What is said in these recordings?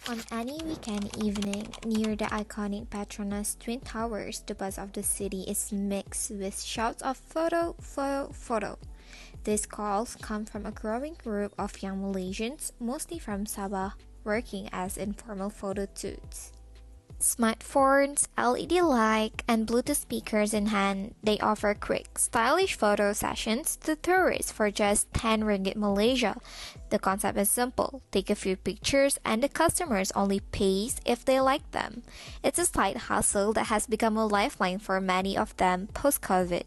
On any weekend evening near the iconic Petronas Twin Towers, the buzz of the city is mixed with shouts of photo, photo, photo. These calls come from a growing group of young Malaysians, mostly from Sabah, working as informal photo toots. Smartphones, LED light, and Bluetooth speakers in hand, they offer quick, stylish photo sessions to tourists for just 10 ringgit Malaysia. The concept is simple. Take a few pictures and the customers only pays if they like them. It's a side hustle that has become a lifeline for many of them post-COVID.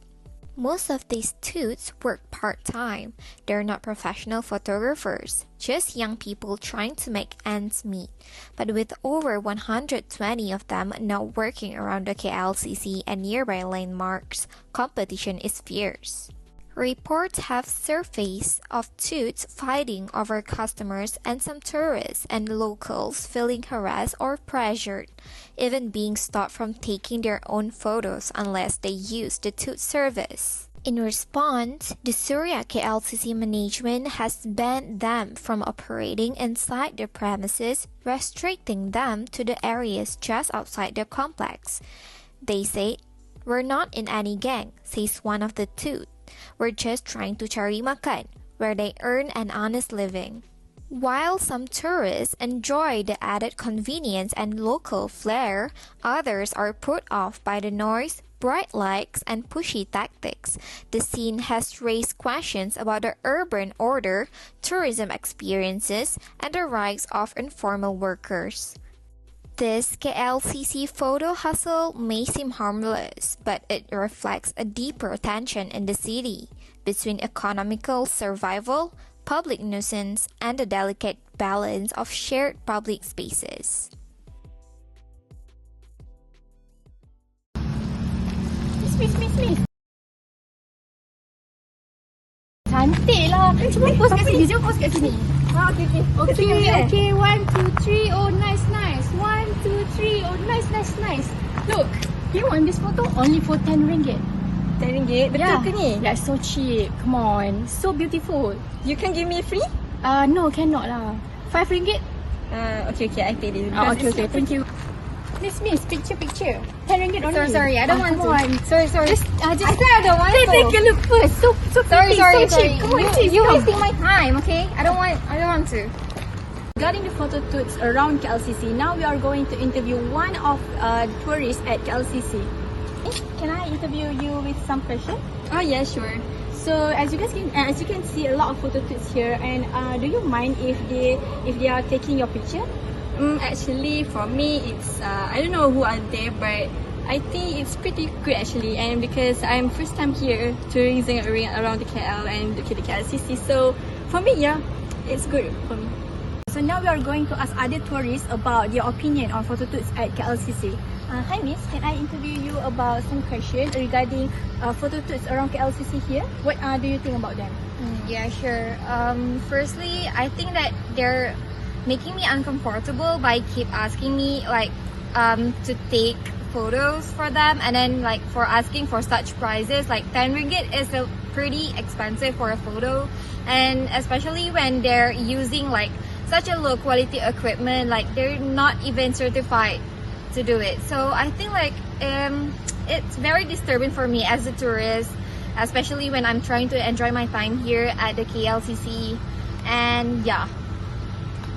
Most of these toots work part-time. They're not professional photographers, just young people trying to make ends meet. But with over 120 of them now working around the KLCC and nearby landmarks, competition is fierce. Reports have surfaced of toots fighting over customers and some tourists and locals feeling harassed or pressured, even being stopped from taking their own photos unless they use the toot service. In response, the Surya KLCC management has banned them from operating inside the premises, restricting them to the areas just outside the complex. They say, "We're not in any gang," says one of the toot. "We're just trying to cari makan, where they earn an honest living." While some tourists enjoy the added convenience and local flair, others are put off by the noise, bright lights, and pushy tactics. The scene has raised questions about the urban order, tourism experiences, and the rights of informal workers. This KLCC photo hustle may seem harmless, but it reflects a deeper tension in the city between economical survival, public nuisance, and the delicate balance of shared public spaces. Miss. Cantik lah. Cuba post kat sini. Jom post kat sini. Okay. 1, 2, 3. Oh, nice. 1, 2, 3. Oh, nice. Look, you want this photo? Only for 10 ringgit. 10 ringgit? Betul ke ni? Yeah, so cheap. Come on. So beautiful. You can give me free? No, cannot lah. 5 ringgit? Okay, I take this. Okay. Thank you. Miss, picture. 10 ringgit only. Sorry, I don't want to. Sorry. Just I said I don't want to. take a look first. So Sorry. cheap. Come on, cheap. You wasting my time, okay? I don't want to. Regarding the photo toots around KLCC, now we are going to interview one of the tourists at KLCC. Can I interview you with some questions? Oh yeah, sure. So as you can see, a lot of photo toots here. And do you mind if they are taking your picture? Actually, for me, it's I don't know who are there, but I think it's pretty good actually. And because I'm first time here tourism around the KL and the KLCC, so for me, yeah, it's good for me. So now we are going to ask other tourists about their opinion on photo toots at KLCC. Hi Miss, can I interview you about some questions regarding photo toots around KLCC here? What do you think about them? Yeah, sure. Firstly, I think that they're making me uncomfortable by keep asking me to take photos for them, and then for asking for such prices. 10 ringgit is pretty expensive for a photo, and especially when they're using such a low quality equipment, they're not even certified to do it. So I think it's very disturbing for me as a tourist, especially when I'm trying to enjoy my time here at the KLCC. And yeah,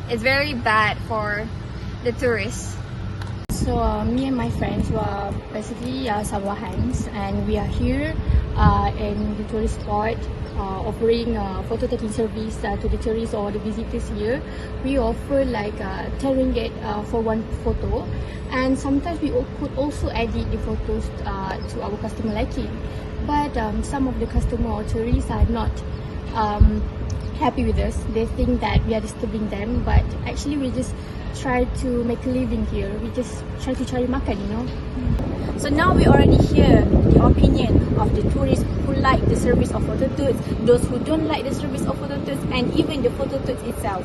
it's very bad for the tourists. So me and my friends were basically Sabahans, and we are here in the tourist spot offering photo taking service to the tourists or the visitors here. We offer 10 ringgit for one photo, and sometimes we could also edit the photos to our customer liking. But some of the customer or tourists are not happy with us. They think that we are disturbing them, but actually we just try to make a living here. We just try to cari makan, So now we already hear the opinion of the tourists who like the service of photo toots, those who don't like the service of photo toots, and even the photo toots itself.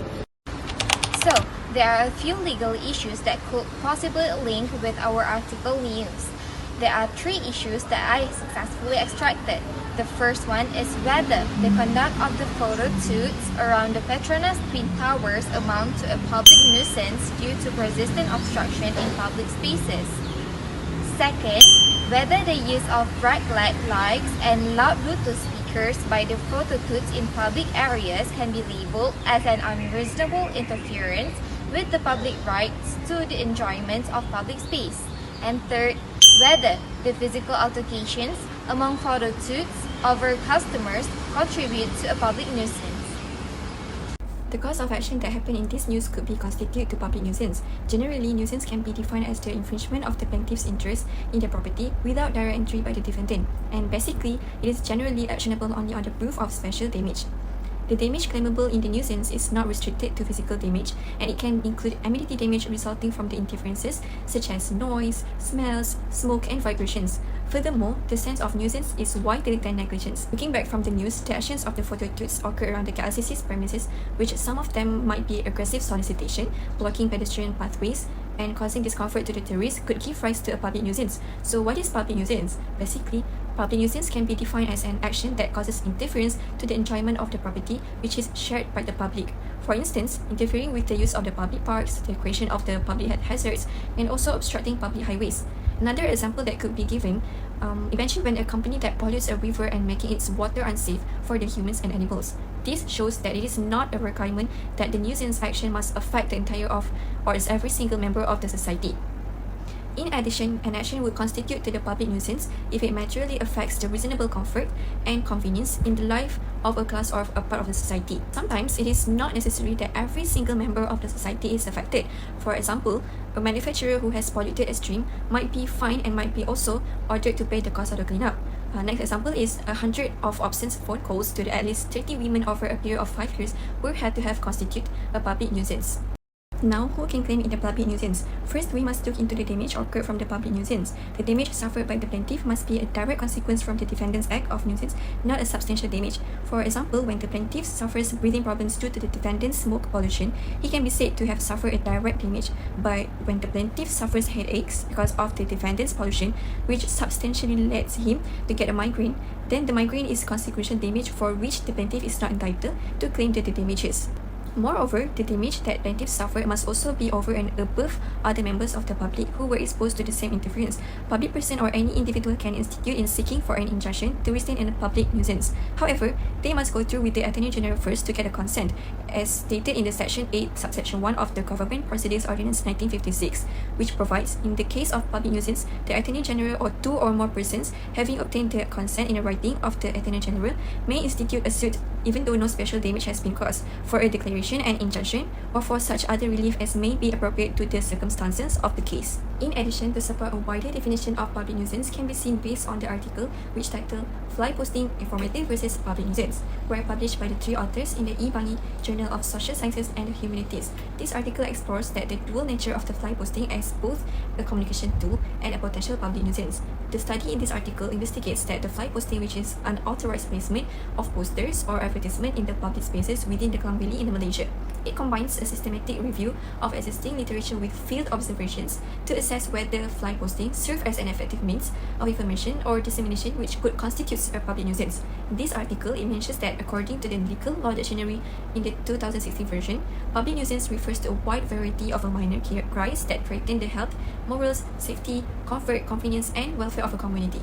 So there are a few legal issues that could possibly link with our article news. There are three issues that I successfully extracted. The first one is whether the conduct of the photo shoots around the Petronas Twin Towers amount to a public nuisance due to persistent obstruction in public spaces. Second, whether the use of bright lights and loud Bluetooth speakers by the photo shoots in public areas can be labeled as an unreasonable interference with the public rights to the enjoyment of public space. And third, whether the physical altercations among photo shoots over customers contribute to a public nuisance. The cause of action that happened in this news could be constitute to public nuisance. Generally, nuisance can be defined as the infringement of the plaintiff's interest in the property without direct entry by the defendant, and basically, it is generally actionable only on the proof of special damage. The damage claimable in the nuisance is not restricted to physical damage, and it can include amenity damage resulting from the interferences such as noise, smells, smoke, and vibrations. Furthermore, the sense of nuisance is wider than negligence. Looking back from the news, the actions of the photo shoots occur around the KLCC's premises, which some of them might be aggressive solicitation, blocking pedestrian pathways, and causing discomfort to the tourists could give rise to a public nuisance. So what is public nuisance? Basically, public nuisance can be defined as an action that causes interference to the enjoyment of the property which is shared by the public. For instance, interfering with the use of the public parks, the creation of the public hazards, and also obstructing public highways. Another example that could be given, eventually when a company that pollutes a river and making its water unsafe for the humans and animals. This shows that it is not a requirement that the nuisance action must affect the entire of or is every single member of the society. In addition, an action would constitute to the public nuisance if it materially affects the reasonable comfort and convenience in the life of a class or a part of the society. Sometimes it is not necessary that every single member of the society is affected. For example, a manufacturer who has polluted a stream might be fined and might be also ordered to pay the cost of the cleanup. Next example is 100 of obscene phone calls to at least 30 women over a period of 5 years were had to have constitute a public nuisance. Now, who can claim in the public nuisance? First, we must look into the damage occurred from the public nuisance. The damage suffered by the plaintiff must be a direct consequence from the defendant's act of nuisance, not a substantial damage. For example, when the plaintiff suffers breathing problems due to the defendant's smoke pollution, he can be said to have suffered a direct damage. But when the plaintiff suffers headaches because of the defendant's pollution, which substantially leads him to get a migraine, then the migraine is consequential damage for which the plaintiff is not entitled to claim the damages. Moreover, the damage that plaintiffs suffered must also be over and above other members of the public who were exposed to the same interference. Public person or any individual can institute in seeking for an injunction to restrain a public nuisance. However, they must go through with the Attorney General first to get a consent, as stated in the Section 8, Subsection 1 of the Government Proceedings Ordinance 1956, which provides, in the case of public nuisance, the Attorney General or two or more persons having obtained the consent in a writing of the Attorney General may institute a suit even though no special damage has been caused, for a declaration and injunction, or for such other relief as may be appropriate to the circumstances of the case. In addition, to support a wider definition of public nuisance can be seen based on the article which titled Fly Posting Informative versus Public Nuisance, were published by the three authors in the E-Bangi Journal of Social Sciences and Humanities. This article explores that the dual nature of the fly posting as both a communication tool and a potential public nuisance. The study in this article investigates that the fly posting, which is unauthorized placement of posters or advertisement in the public spaces within the Klang Valley in Malaysia. It combines a systematic review of existing literature with field observations to assess whether fly posting serve as an effective means of information or dissemination which could constitute a public nuisance. In this article, it mentions that according to the Legal Law Dictionary in the 2016 version, public nuisance refers to a wide variety of minor cries that threaten the health, morals, safety, comfort, convenience, and welfare of a community.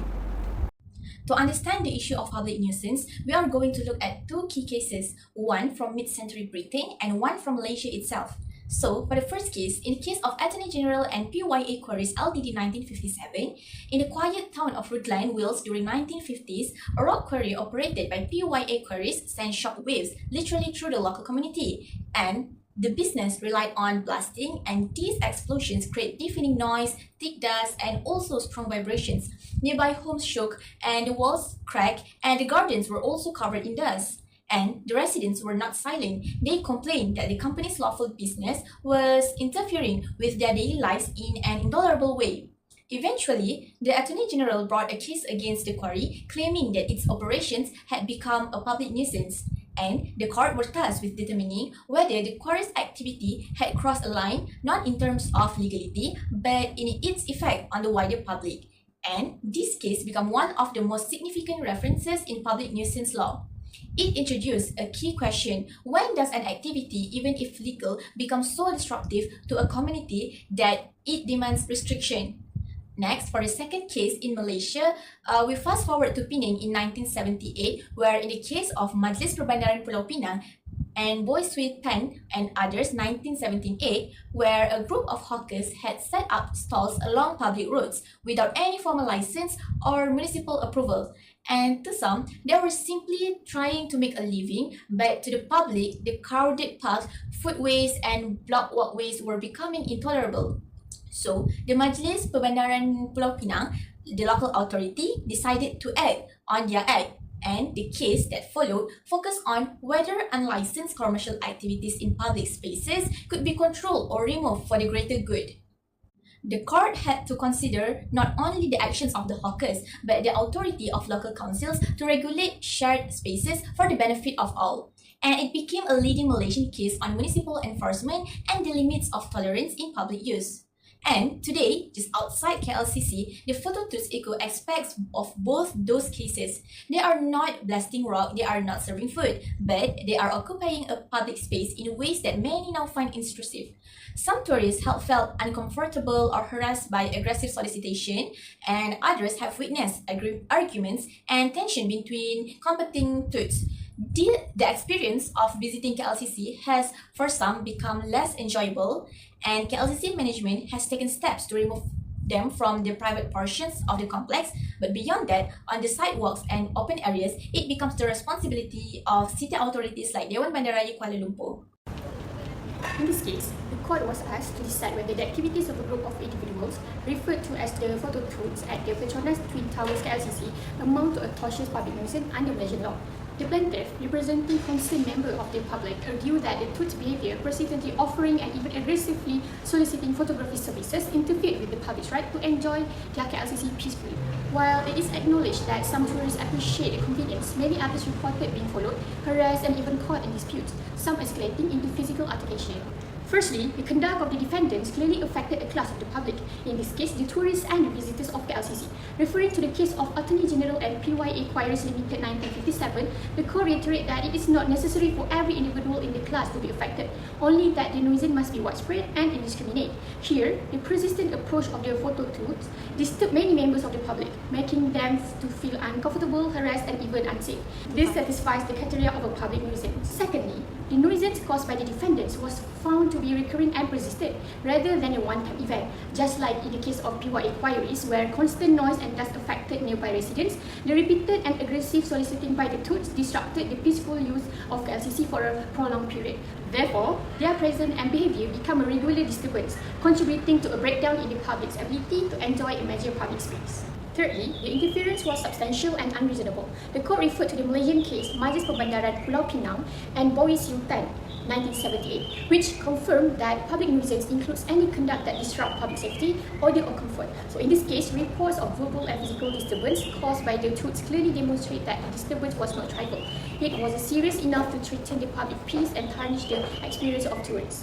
To understand the issue of public nuisance, we are going to look at two key cases, one from mid-century Britain and one from Malaysia itself. So, for the first case, in the case of Attorney General and PYA Quarries LTD 1957, in the quiet town of Rutland, Wales during 1950s, a rock quarry operated by PYA Quarries sent shock waves literally through the local community, and the business relied on blasting, and these explosions create deafening noise, thick dust, and also strong vibrations. Nearby homes shook, and the walls cracked, and the gardens were also covered in dust. And the residents were not silent. They complained that the company's lawful business was interfering with their daily lives in an intolerable way. Eventually, the Attorney General brought a case against the quarry, claiming that its operations had become a public nuisance. And the court were tasked with determining whether the quarry's activity had crossed a line not in terms of legality, but in its effect on the wider public. and this case became one of the most significant references in public nuisance law. It introduced a key question: when does an activity, even if legal, become so disruptive to a community that it demands restriction? Next, for the second case in Malaysia, we fast forward to Penang in 1978, where in the case of Majlis Perbandaran Pulau Pinang and Boy Sui Pen and others 1978, where a group of hawkers had set up stalls along public roads without any formal license or municipal approval. And to some, they were simply trying to make a living, but to the public, the crowded paths, footways and blocked walkways were becoming intolerable. So, the Majlis Perbandaran Pulau Pinang, the local authority, decided to act on their act, and the case that followed focused on whether unlicensed commercial activities in public spaces could be controlled or removed for the greater good. The court had to consider not only the actions of the hawkers, but the authority of local councils to regulate shared spaces for the benefit of all. And it became a leading Malaysian case on municipal enforcement and the limits of tolerance in public use. And today, just outside KLCC, the photo tours echo aspects of both those cases. They are not blasting rock, they are not serving food, but they are occupying a public space in ways that many now find intrusive. Some tourists have felt uncomfortable or harassed by aggressive solicitation, and others have witnessed arguments and tension between competing tours. The experience of visiting KLCC has, for some, become less enjoyable, and KLCC management has taken steps to remove them from the private portions of the complex. But beyond that, on the sidewalks and open areas, it becomes the responsibility of city authorities like Dewan Bandaraya Kuala Lumpur. In this case, the court was asked to decide whether the activities of a group of individuals, referred to as the photo tours at the Petronas Twin Towers KLCC, amount to a tortious public nuisance under Malaysian law. The plaintiff, representing concerned members of the public, argued that the tour's behaviour, persistently offering and even aggressively soliciting photography services, interfered with the public's right to enjoy their KLCC peacefully. While it is acknowledged that some tourists appreciate the convenience, many others reported being followed, harassed and even caught in disputes, some escalating into physical altercation. Firstly, the conduct of the defendants clearly affected a class of the public, in this case the tourists and the visitors of KLCC. Referring to the case of Attorney General and PYA Quarries Limited 1957, the court reiterated that it is not necessary for every individual in the class to be affected, only that the nuisance must be widespread and indiscriminate. Here, the persistent approach of the photo tours disturbed many members of the public, making them to feel uncomfortable, harassed and even unsafe. This satisfies the criteria of a public nuisance. Secondly, the nuisance caused by the defendants was found to be recurring and persistent, rather than a one-time event. Just like in the case of PYA Quarries, where constant noise and dust affected nearby residents, the repeated and aggressive soliciting by the tours disrupted the peaceful use of KLCC for a prolonged period. Therefore, their presence and behaviour become a regular disturbance, contributing to a breakdown in the public's ability to enjoy a major public space. Thirdly, the interference was substantial and unreasonable. The court referred to the Malaysian case Majlis Perbandaran Pulau Pinang and Boy Sultan 1978, which confirmed that public nuisance includes any conduct that disrupts public safety, order or comfort. So in this case, reports of verbal and physical disturbance caused by the tours clearly demonstrate that the disturbance was not trifle. It was serious enough to threaten the public peace and tarnish the experience of tourists.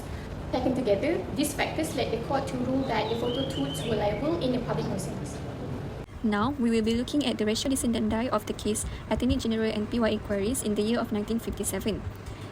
Taken together, these factors led the court to rule that the photo tours were liable in a public nuisance. Now, we will be looking at the ratio descendandi of the case Attorney General and PYA Quarries in the year of 1957.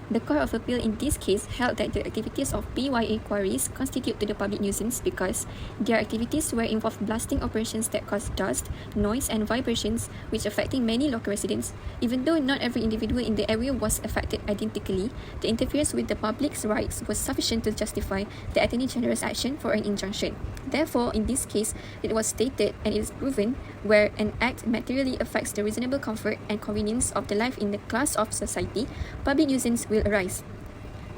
The Court of Appeal in this case held that the activities of PYA Quarries constitute to the public nuisance because their activities were involved blasting operations that caused dust, noise and vibrations which affecting many local residents. Even though not every individual in the area was affected identically, the interference with the public's rights was sufficient to justify the Attorney General's action for an injunction. Therefore, in this case, it was stated and it is proven where an act materially affects the reasonable comfort and convenience of the life in the class of society, public nuisance will arise.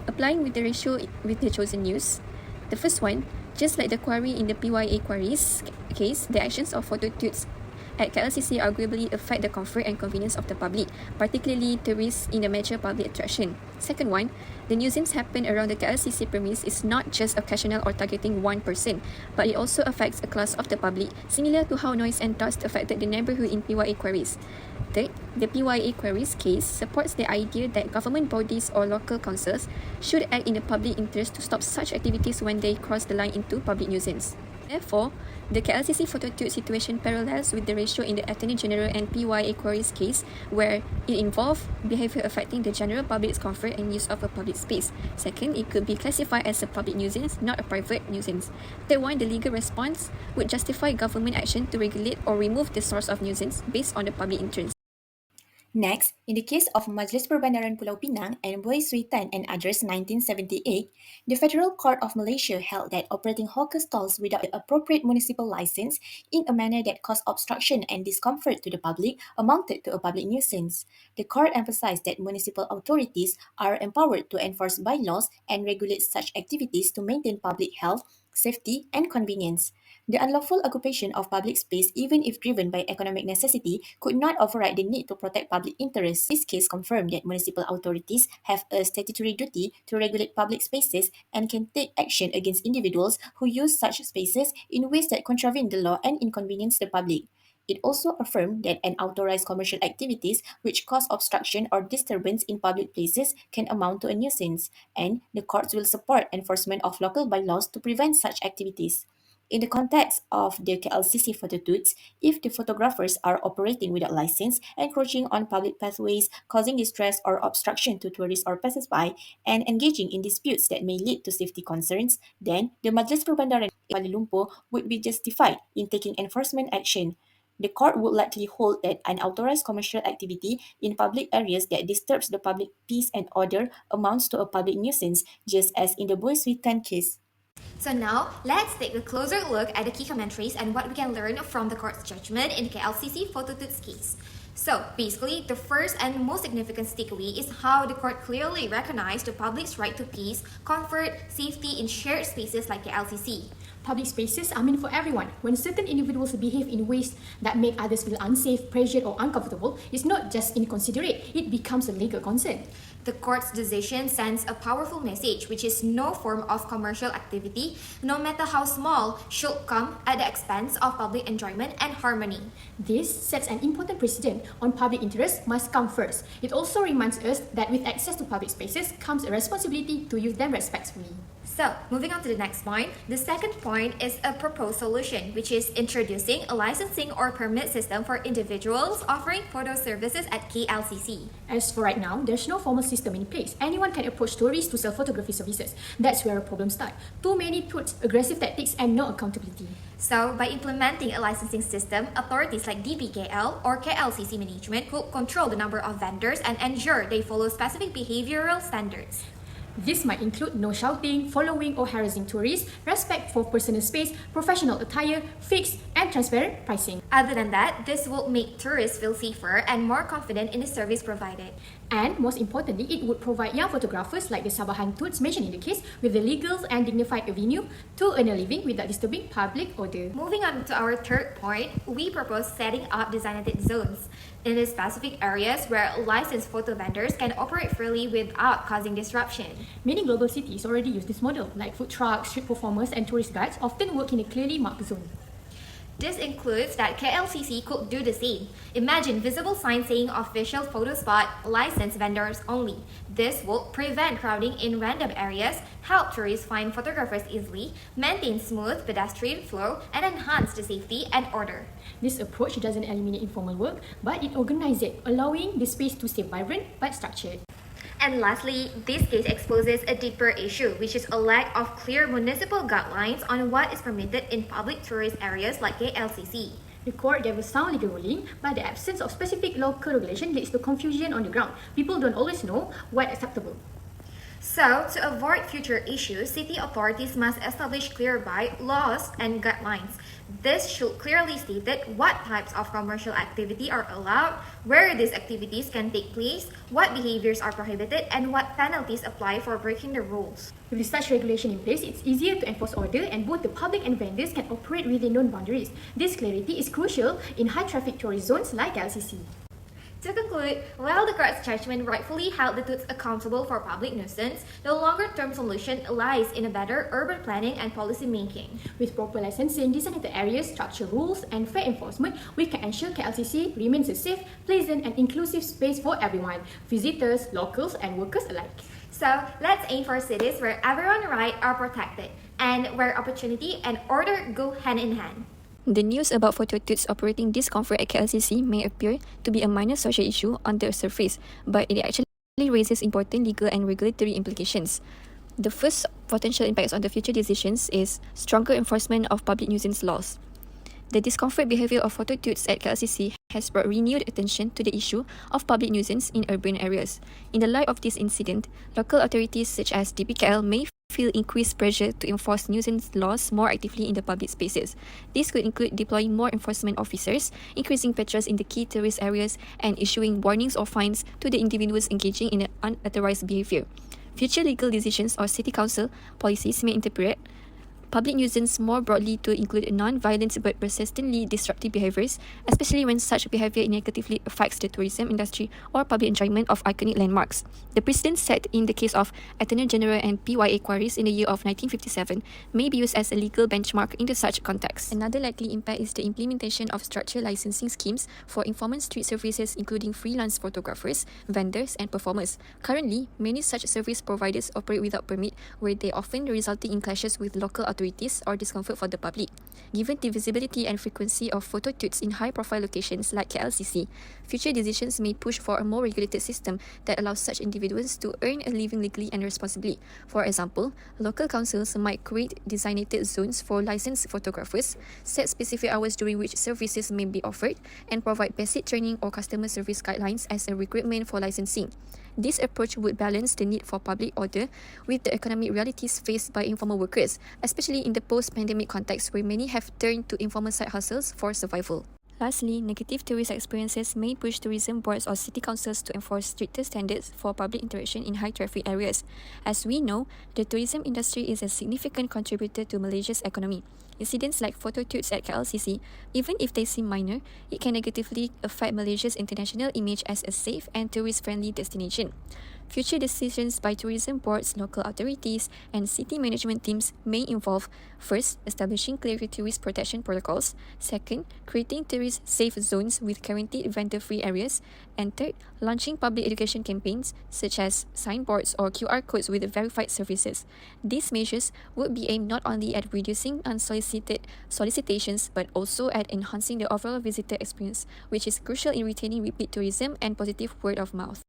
Applying with the ratio with the chosen use, the first one, just like the quarry in the PYA Quarries case, the actions of photo tours at KLCC arguably affect the comfort and convenience of the public, particularly tourists in the major public attraction. Second one, the nuisance happen around the KLCC premise is not just occasional or targeting one person, but it also affects a class of the public, similar to how noise and dust affected the neighborhood in PYA Quarries. Third, the PYA Quarries case supports the idea that government bodies or local councils should act in the public interest to stop such activities when they cross the line into public nuisance. Therefore, the KLCC phototube situation parallels with the ratio in the Attorney General and PYA queries case, where it involved behaviour affecting the general public's comfort and use of a public space. Second, it could be classified as a public nuisance, not a private nuisance. Third one, the legal response would justify government action to regulate or remove the source of nuisance based on the public interest. Next, in the case of Majlis Perbandaran Pulau Pinang and Buai Suitan and others 1978, the Federal Court of Malaysia held that operating hawker stalls without the appropriate municipal license in a manner that caused obstruction and discomfort to the public amounted to a public nuisance. The court emphasized that municipal authorities are empowered to enforce bylaws and regulate such activities to maintain public health, safety, and convenience. The unlawful occupation of public space, even if driven by economic necessity, could not override the need to protect public interests. This case confirmed that municipal authorities have a statutory duty to regulate public spaces and can take action against individuals who use such spaces in ways that contravene the law and inconvenience the public. It also affirmed that unauthorized commercial activities which cause obstruction or disturbance in public places can amount to a nuisance, and the courts will support enforcement of local bylaws to prevent such activities. In the context of the KLCC phototubes, if the photographers are operating without license, encroaching on public pathways, causing distress or obstruction to tourists or passers-by, and engaging in disputes that may lead to safety concerns, then the Majlis Perbandaran Kuala Lumpur would be justified in taking enforcement action. The court would likely hold that unauthorized commercial activity in public areas that disturbs the public peace and order amounts to a public nuisance, just as in the Buai Suitan case. So now, let's take a closer look at the key commentaries and what we can learn from the court's judgment in the KLCC phototubes case. So, basically, the first and most significant takeaway is how the court clearly recognized the public's right to peace, comfort, safety in shared spaces like the LCC. Public spaces are meant for everyone. When certain individuals behave in ways that make others feel unsafe, pressured, or uncomfortable, it's not just inconsiderate, it becomes a legal concern. The court's decision sends a powerful message, which is no form of commercial activity, no matter how small, should come at the expense of public enjoyment and harmony. This sets an important precedent on public interest must come first. It also reminds us that with access to public spaces comes a responsibility to use them respectfully. So, moving on to the next point, the second point is a proposed solution, which is introducing a licensing or permit system for individuals offering photo services at KLCC. As for right now, there's no formal system in place. Anyone can approach tourists to sell photography services. That's where a problem starts. Too many tools, aggressive tactics, and no accountability. So, by implementing a licensing system, authorities like DPKL or KLCC management could control the number of vendors and ensure they follow specific behavioral standards. This might include no shouting, following or harassing tourists, respect for personal space, professional attire, fixed and transparent pricing. Other than that, this will make tourists feel safer and more confident in the service provided. And most importantly, it would provide young photographers like the Sabahan Torts mentioned in the case with the legal and dignified avenue to earn a living without disturbing public order. Moving on to our third point, we propose setting up designated zones in the specific areas where licensed photo vendors can operate freely without causing disruption. Many global cities already use this model, like food trucks, street performers, and tourist guides often work in a clearly marked zone. This includes that KLCC could do the same. Imagine visible signs saying official photo spot, licensed vendors only. This will prevent crowding in random areas, help tourists find photographers easily, maintain smooth pedestrian flow, and enhance the safety and order. This approach doesn't eliminate informal work, but it organizes it, allowing the space to stay vibrant but structured. And lastly, this case exposes a deeper issue, which is a lack of clear municipal guidelines on what is permitted in public tourist areas like KLCC. The court gave a sound legal ruling, but the absence of specific local regulation leads to confusion on the ground. People don't always know what's acceptable. So, to avoid future issues, city authorities must establish clear laws and guidelines. This should clearly state what types of commercial activity are allowed, where these activities can take place, what behaviors are prohibited, and what penalties apply for breaking the rules. With such regulation in place, it's easier to enforce order and both the public and vendors can operate within known boundaries. This clarity is crucial in high-traffic tourist zones like LCC. To conclude, while the court's judgment rightfully held the Torts accountable for public nuisance, the longer-term solution lies in a better urban planning and policy making. With proper licensing, designated areas, structured rules, and fair enforcement, we can ensure KLCC remains a safe, pleasant, and inclusive space for everyone, visitors, locals, and workers alike. So, let's aim for cities where everyone's rights are protected and where opportunity and order go hand in hand. The news about photo toots operating discomfort at KLCC may appear to be a minor social issue on the surface, but it actually raises important legal and regulatory implications. The first potential impacts on the future decisions is stronger enforcement of public nuisance laws. The discomfort behaviour of photo toots at KLCC has brought renewed attention to the issue of public nuisance in urban areas. In the light of this incident, local authorities such as DPKL may feel increased pressure to enforce nuisance laws more actively in the public spaces. This could include deploying more enforcement officers, increasing patrols in the key tourist areas, and issuing warnings or fines to the individuals engaging in unauthorized behaviour. Future legal decisions or City Council policies may interpret public nuisance more broadly to include non-violent but persistently disruptive behaviours, especially when such behaviour negatively affects the tourism industry or public enjoyment of iconic landmarks. The precedent set in the case of Attorney General and PYA quarries in the year of 1957 may be used as a legal benchmark into such context. Another likely impact is the implementation of structured licensing schemes for informant street services, including freelance photographers, vendors and performers. Currently, many such service providers operate without permit, where they often resulting in clashes with local authorities or discomfort for the public. Given the visibility and frequency of photo toots in high-profile locations like KLCC, future decisions may push for a more regulated system that allows such individuals to earn a living legally and responsibly. For example, local councils might create designated zones for licensed photographers, set specific hours during which services may be offered, and provide basic training or customer service guidelines as a requirement for licensing. This approach would balance the need for public order with the economic realities faced by informal workers, especially in the post-pandemic context where many have turned to informal side hustles for survival. Lastly, negative tourist experiences may push tourism boards or city councils to enforce stricter standards for public interaction in high-traffic areas. As we know, the tourism industry is a significant contributor to Malaysia's economy. Incidents like photo toots at KLCC, even if they seem minor, it can negatively affect Malaysia's international image as a safe and tourist-friendly destination. Future decisions by tourism boards, local authorities, and city management teams may involve, first, establishing clear tourist protection protocols, second, creating tourist-safe zones with guaranteed vendor-free areas, and third, launching public education campaigns such as signboards or QR codes with verified services. These measures would be aimed not only at reducing unsolicited solicitations but also at enhancing the overall visitor experience, which is crucial in retaining repeat tourism and positive word of mouth.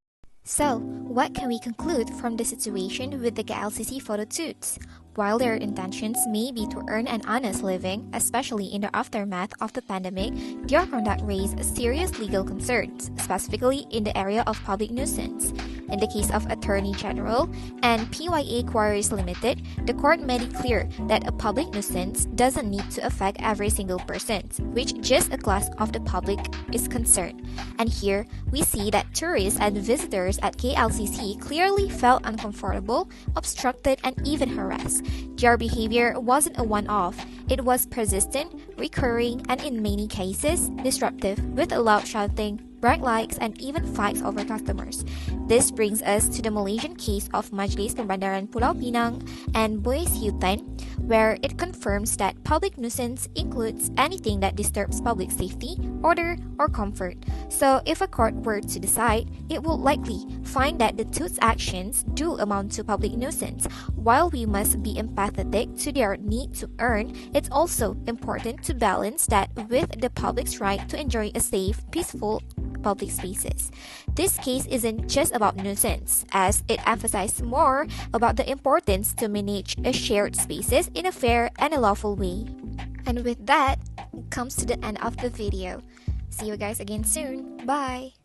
So, what can we conclude from the situation with the KLCC photo toots? While their intentions may be to earn an honest living, especially in the aftermath of the pandemic, their conduct raised serious legal concerns, specifically in the area of public nuisance. In the case of Attorney General and PYA Quarries Limited, the court made it clear that a public nuisance doesn't need to affect every single person, which just a class of the public is concerned. And here, we see that tourists and visitors at KLCC clearly felt uncomfortable, obstructed, and even harassed. Their behavior wasn't a one-off. It was persistent, recurring, and in many cases, disruptive, with loud shouting, bright lights, and even fights over customers. This brings us to the Malaysian case of Majlis Pembandaran Pulau Pinang and Buis Hutan, where it confirms that public nuisance includes anything that disturbs public safety, order, or comfort. So, if a court were to decide, it will likely find that the two's actions do amount to public nuisance. While we must be empathetic to their need to earn, it's also important to balance that with the public's right to enjoy a safe, peaceful public spaces. This case isn't just about nuisance, as it emphasizes more about the importance to manage a shared spaces in a fair and a lawful way. And with that, it comes to the end of the video. See you guys again soon. Bye!